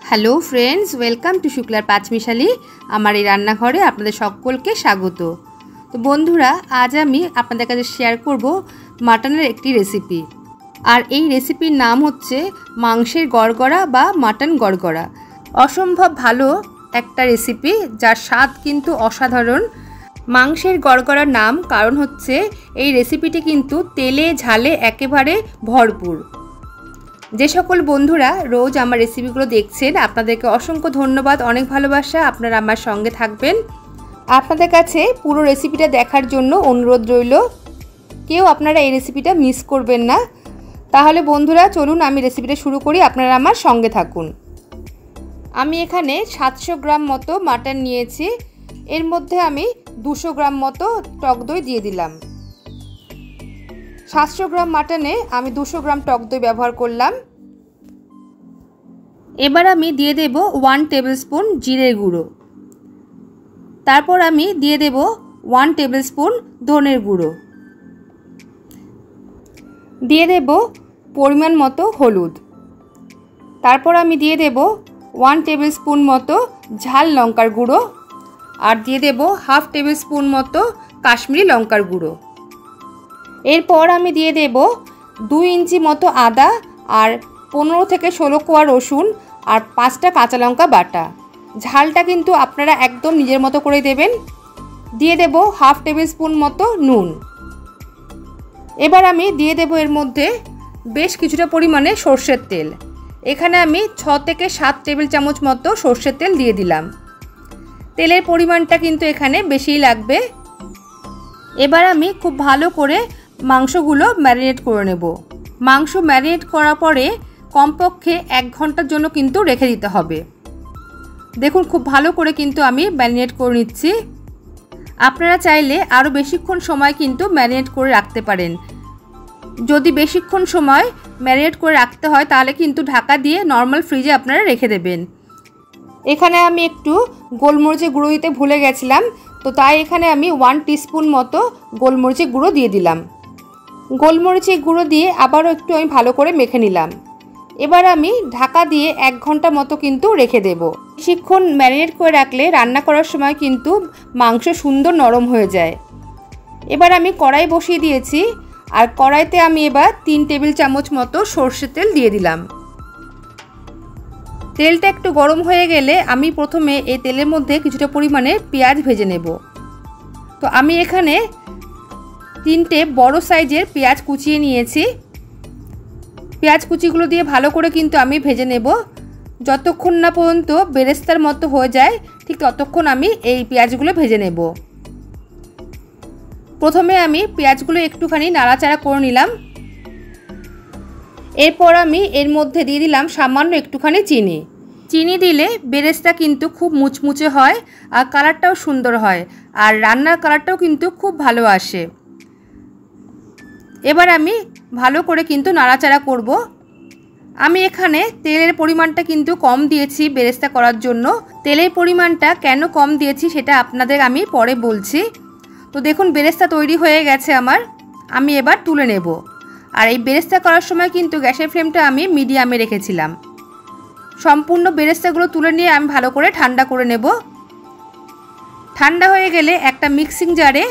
Hello friends, welcome to শুক্লার পাঁচমিশালি। আমার এই রান্নাঘরে আপনাদের সকলকে স্বাগত। তো বন্ধুরা, আজ আমি আপনাদের কাছে শেয়ার করব মাটনের একটি রেসিপি। আর এই রেসিপির নাম হচ্ছে মাংসের গড়গড়া বা মাটন গড়গড়া। অসম্ভব ভালো একটা রেসিপি, যার স্বাদ কিন্তু অসাধারণ। মাংসের গড়গড়ার নাম কারণ হচ্ছে এই রেসিপিটি কিন্তু তেলে ঝালে একেবারে ভরপুর। যে সকল বন্ধুরা রোজ আমার রেসিপিগুলো দেখছেন, আপনাদেরকে অসংখ্য ধন্যবাদ, অনেক ভালোবাসা। আপনারা আমার সঙ্গে থাকবেন। আপনাদের কাছে পুরো রেসিপিটা দেখার জন্য অনুরোধ রইল, কেউ আপনারা এই রেসিপিটা মিস করবেন না। তাহলে বন্ধুরা চলুন আমি রেসিপিটা শুরু করি, আপনারা আমার সঙ্গে থাকুন। আমি এখানে 700 গ্রাম মতো মাটন নিয়েছি। এর মধ্যে আমি 200 গ্রাম মতো টক দই দিয়ে দিলাম। 700 গ্রাম মাটনে আমি 200 গ্রাম টক দই ব্যবহার করলাম। এবার আমি দিয়ে দেব 1 টেবিল স্পুন জিরের গুঁড়ো। তারপর আমি দিয়ে দেব 1 টেবিল স্পুন ধনের গুঁড়ো। দিয়ে দেব পরিমাণ মতো হলুদ। তারপর আমি দিয়ে দেব 1 টেবিল স্পুন মতো ঝাল লঙ্কার গুঁড়ো। আর দিয়ে দেব হাফ টেবিল স্পুন মতো কাশ্মীরি লঙ্কার গুঁড়ো। এরপর আমি দিয়ে দেব 2 ইঞ্চি মতো আদা আর 15 থেকে 16 কোয়া রসুন আর 5টা কাঁচা লঙ্কা বাটা। ঝালটা কিন্তু আপনারা একদম নিজের মতো করে দেবেন। দিয়ে দেব হাফ টেবিল স্পুন মতো নুন। এবার আমি দিয়ে দেব এর মধ্যে বেশ কিছুটা পরিমাণে সর্ষের তেল। এখানে আমি 6 থেকে 7 টেবিল চামচ মতো সর্ষের তেল দিয়ে দিলাম। তেলের পরিমাণটা কিন্তু এখানে বেশিই লাগবে। এবার আমি খুব ভালো করে মাংসগুলো ম্যারিনেট করে নেব। মাংস ম্যারিনেট করার পরে কমপক্ষে 1 ঘন্টার জন্য কিন্তু রেখে দিতে হবে। দেখুন খুব ভালো করে কিন্তু আমি ম্যারিনেট করে নিচ্ছি। আপনারা চাইলে আরও বেশিক্ষণ সময় কিন্তু ম্যারিনেট করে রাখতে পারেন। যদি বেশিক্ষণ সময় ম্যারিনেট করে রাখতে হয় তাহলে কিন্তু ঢাকা দিয়ে নর্মাল ফ্রিজে আপনারা রেখে দেবেন। এখানে আমি একটু গোলমরিচের গুঁড়ো দিতে ভুলে গেছিলাম, তো তাই এখানে আমি 1 টিস্পুন মতো গোলমরিচের গুঁড়ো দিয়ে দিলাম। গোলমরিচের গুঁড়ো দিয়ে আবারও একটু আমি ভালো করে মেখে নিলাম। এবার আমি ঢাকা দিয়ে 1 ঘন্টা মতো কিন্তু রেখে দেব। বেশিক্ষণ ম্যারিনেট করে রাখলে রান্না করার সময় কিন্তু মাংস সুন্দর নরম হয়ে যায়। এবার আমি কড়াই বসিয়ে দিয়েছি, আর কড়াইতে আমি এবার 3 টেবিল চামচ মতো সর্ষের তেল দিয়ে দিলাম। তেলটা একটু গরম হয়ে গেলে আমি প্রথমে এই তেলের মধ্যে কিছুটা পরিমাণে পেঁয়াজ ভেজে নেব। তো আমি এখানে 3টে বড় সাইজের পেঁয়াজ কুচিয়ে নিয়েছি। পেঁয়াজ কুচিগুলো দিয়ে ভালো করে কিন্তু আমি ভেজে নেব। যতক্ষণ না পর্যন্ত বেরেস্তার মতো হয়ে যায় ঠিক ততক্ষণ আমি এই পেঁয়াজগুলো ভেজে নেব। প্রথমে আমি পেঁয়াজগুলো একটুখানি নাড়াচাড়া করে নিলাম। এরপর আমি এর মধ্যে দিয়ে দিলাম সামান্য একটুখানি চিনি। চিনি দিলে বেরেস্তা কিন্তু খুব মুচমুচে হয় আর কালারটাও সুন্দর হয়, আর রান্নার কালারটাও কিন্তু খুব ভালো আসে। এবার আমি ভালো করে কিন্তু নাড়াচাড়া করব। আমি এখানে তেলের পরিমাণটা কিন্তু কম দিয়েছি বেরেস্তা করার জন্য। তেলের পরিমাণটা কেন কম দিয়েছি সেটা আপনাদের আমি পরে বলছি। তো দেখুন বেরেস্তা তৈরি হয়ে গেছে আমার। আমি এবার তুলে নেব। আর এই বেরেস্তা করার সময় কিন্তু গ্যাসের ফ্লেমটা আমি মিডিয়ামে রেখেছিলাম। সম্পূর্ণ বেরেস্তাগুলো তুলে নিয়ে আমি ভালো করে ঠান্ডা করে নেব। ঠান্ডা হয়ে গেলে একটা মিক্সিং জারে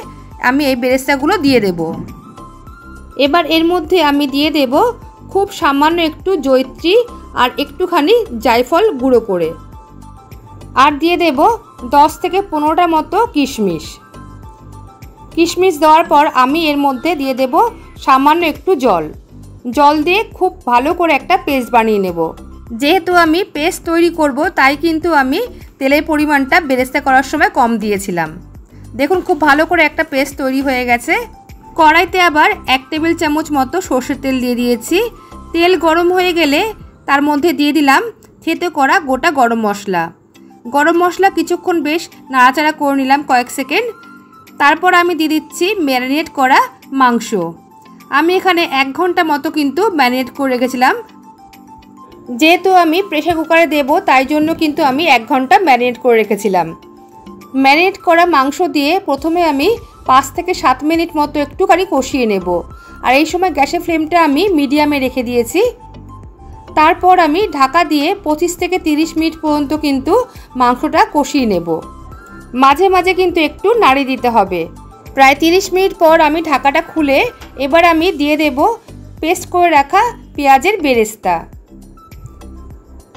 আমি এই বেরেস্তাগুলো দিয়ে দেব। এবার এর মধ্যে আমি দিয়ে দেব খুব সামান্য একটু জয়িত্রী আর একটুখানি জায়ফল গুঁড়ো করে। আর দিয়ে দেব 10 থেকে 15টা মতো কিশমিশ। কিশমিশ দেওয়ার পর আমি এর মধ্যে দিয়ে দেব সামান্য একটু জল দিয়ে খুব ভালো করে একটা পেস্ট বানিয়ে নেব। যেহেতু আমি পেস্ট তৈরি করব তাই কিন্তু আমি তেলের পরিমাণটা বেরেস্তা করার সময় কম দিয়েছিলাম। দেখুন খুব ভালো করে একটা পেস্ট তৈরি হয়ে গেছে। কড়াইতে আবার 1 টেবিল চামচ মতো সর্ষের তেল দিয়ে দিয়েছি। তেল গরম হয়ে গেলে তার মধ্যে দিয়ে দিলাম থেতো করা গোটা গরম মশলা। গরম মশলা কিছুক্ষণ বেশ নাড়াচাড়া করে নিলাম কয়েক সেকেন্ড। তারপর আমি দিয়ে দিচ্ছি ম্যারিনেট করা মাংস। আমি এখানে 1 ঘন্টা মতো কিন্তু ম্যারিনেট করে রেখেছিলাম। যেহেতু আমি প্রেসার কুকারে দেব তাই জন্য কিন্তু আমি 1 ঘন্টা ম্যারিনেট করে রেখেছিলাম। ম্যারিনেট করা মাংস দিয়ে প্রথমে আমি 5 থেকে 7 মিনিট মতো একটুখানি কষিয়ে নেব। আর এই সময় গ্যাসের ফ্লেমটা আমি মিডিয়ামে রেখে দিয়েছি। তারপর আমি ঢাকা দিয়ে 25 থেকে 30 মিনিট পর্যন্ত কিন্তু মাংসটা কষিয়ে নেব। মাঝে মাঝে কিন্তু একটু নাড়ি দিতে হবে। প্রায় 30 মিনিট পর আমি ঢাকাটা খুলে এবার আমি দিয়ে দেব পেস্ট করে রাখা পেঁয়াজের বেরেস্তা।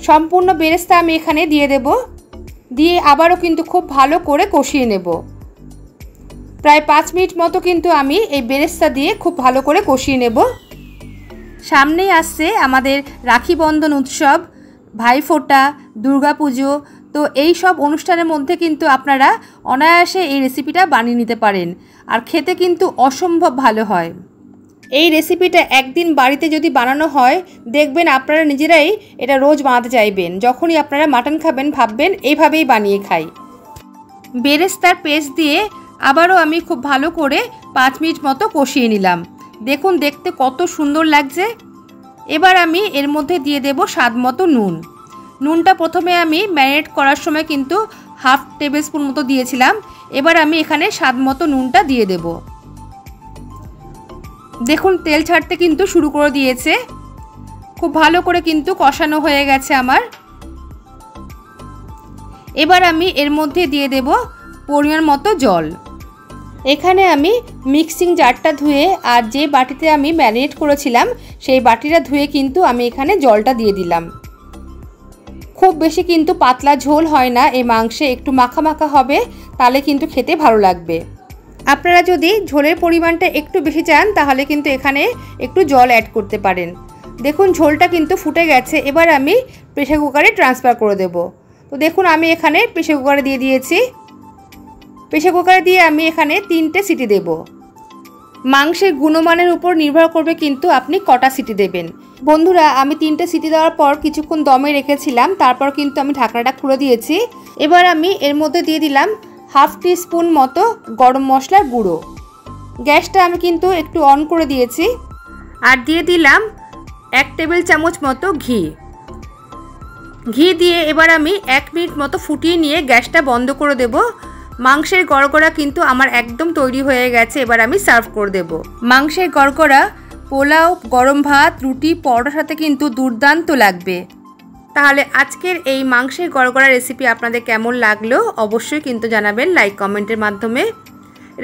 সম্পূর্ণ বেরেস্তা আমি এখানে দিয়ে দেব, দিয়ে আবারও কিন্তু খুব ভালো করে কষিয়ে নেব। প্রায় 5 মিনিট মতো কিন্তু আমি এই বেরেস্তা দিয়ে খুব ভালো করে কষিয়ে নেব। সামনেই আসছে আমাদের রাখি বন্ধন উৎসব, ভাইফোঁটা, দুর্গাপুজো। তো এই সব অনুষ্ঠানের মধ্যে কিন্তু আপনারা অনায়াসে এই রেসিপিটা বানিয়ে নিতে পারেন, আর খেতে কিন্তু অসম্ভব ভালো হয়। এই রেসিপিটা একদিন বাড়িতে যদি বানানো হয় দেখবেন আপনারা নিজেরাই এটা রোজ বানাতে চাইবেন। যখনই আপনারা মাটন খাবেন ভাববেন এইভাবেই বানিয়ে খাই। বেরেস্তার পেস্ট দিয়ে আবারও আমি খুব ভালো করে 5 মিনিট মতো কষিয়ে নিলাম। দেখুন দেখতে কত সুন্দর লাগছে। এবার আমি এর মধ্যে দিয়ে দেব স্বাদ মতো নুন। নুনটা প্রথমে আমি ম্যারিনেট করার সময় কিন্তু 1/2 টেবিল স্পুন মতো দিয়েছিলাম। এবার আমি এখানে স্বাদ মতো নুনটা দিয়ে দেব। দেখুন তেল ছাড়তে কিন্তু শুরু করে দিয়েছে। খুব ভালো করে কিন্তু কষানো হয়ে গেছে আমার। এবার আমি এর মধ্যে দিয়ে দেব পরিমাণ মতো জল। এখানে আমি মিক্সিং জারটা ধুয়ে আর যে বাটিতে আমি ম্যারিনেট করেছিলাম সেই বাটিটা ধুয়ে কিন্তু আমি এখানে জলটা দিয়ে দিলাম। খুব বেশি কিন্তু পাতলা ঝোল হয় না এই মাংসে, একটু মাখা মাখা হবে, তাহলে কিন্তু খেতে ভালো লাগবে। আপনারা যদি ঝোলের পরিমাণটা একটু বেশি চান তাহলে কিন্তু এখানে একটু জল অ্যাড করতে পারেন। দেখুন ঝোলটা কিন্তু ফুটে গেছে। এবার আমি প্রেসার কুকারে ট্রান্সফার করে দেব। তো দেখুন আমি এখানে প্রেসার কুকারে দিয়ে দিয়েছি। প্রেসার কুকারে দিয়ে আমি এখানে 3টে সিটি দেব। মাংসের গুণমানের উপর নির্ভর করবে কিন্তু আপনি কটা সিটি দেবেন। বন্ধুরা আমি 3টে সিটি দেওয়ার পর কিছুক্ষণ দমে রেখেছিলাম, তারপর কিন্তু আমি ঢাকনাটা খুলে দিয়েছি। এবার আমি এর মধ্যে দিয়ে দিলাম 1/2 টিস্পুন মতো গরম মশলার গুঁড়ো। গ্যাসটা আমি কিন্তু একটু অন করে দিয়েছি। আর দিয়ে দিলাম 1 টেবিল চামচ মতো ঘি। ঘি দিয়ে এবার আমি 1 মিনিট মতো ফুটিয়ে নিয়ে গ্যাসটা বন্ধ করে দেব। মাংসের গড়গড়া কিন্তু আমার একদম তৈরি হয়ে গেছে। এবার আমি সার্ভ করে দেব। মাংসের গড়গড়া পোলাও, গরম ভাত, রুটি, পরোটার সাথে কিন্তু দুর্দান্ত লাগবে। তাহলে আজকের এই মাংসের গড়গড়া রেসিপি আপনাদের কেমন লাগলো অবশ্যই কিন্তু জানাবেন লাইক কমেন্টের মাধ্যমে।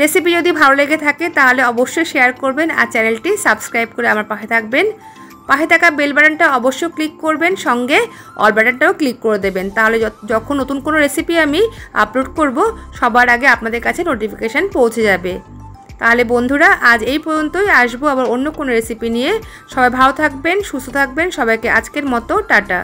রেসিপি যদি ভালো লেগে থাকে তাহলে অবশ্যই শেয়ার করবেন আর চ্যানেলটি সাবস্ক্রাইব করে আমার পাশে থাকবেন। পাশে থাকা বেল বাটনটা অবশ্যই ক্লিক করবেন, সঙ্গে অল বাটনটাও ক্লিক করে দেবেন। তাহলে যখন নতুন কোনো রেসিপি আমি আপলোড করব সবার আগে আপনাদের কাছে নোটিফিকেশান পৌঁছে যাবে। তাহলে বন্ধুরা আজ এই পর্যন্তই, আসবো আবার অন্য কোনো রেসিপি নিয়ে। সবাই ভালো থাকবেন, সুস্থ থাকবেন। সবাইকে আজকের মতো টাটা।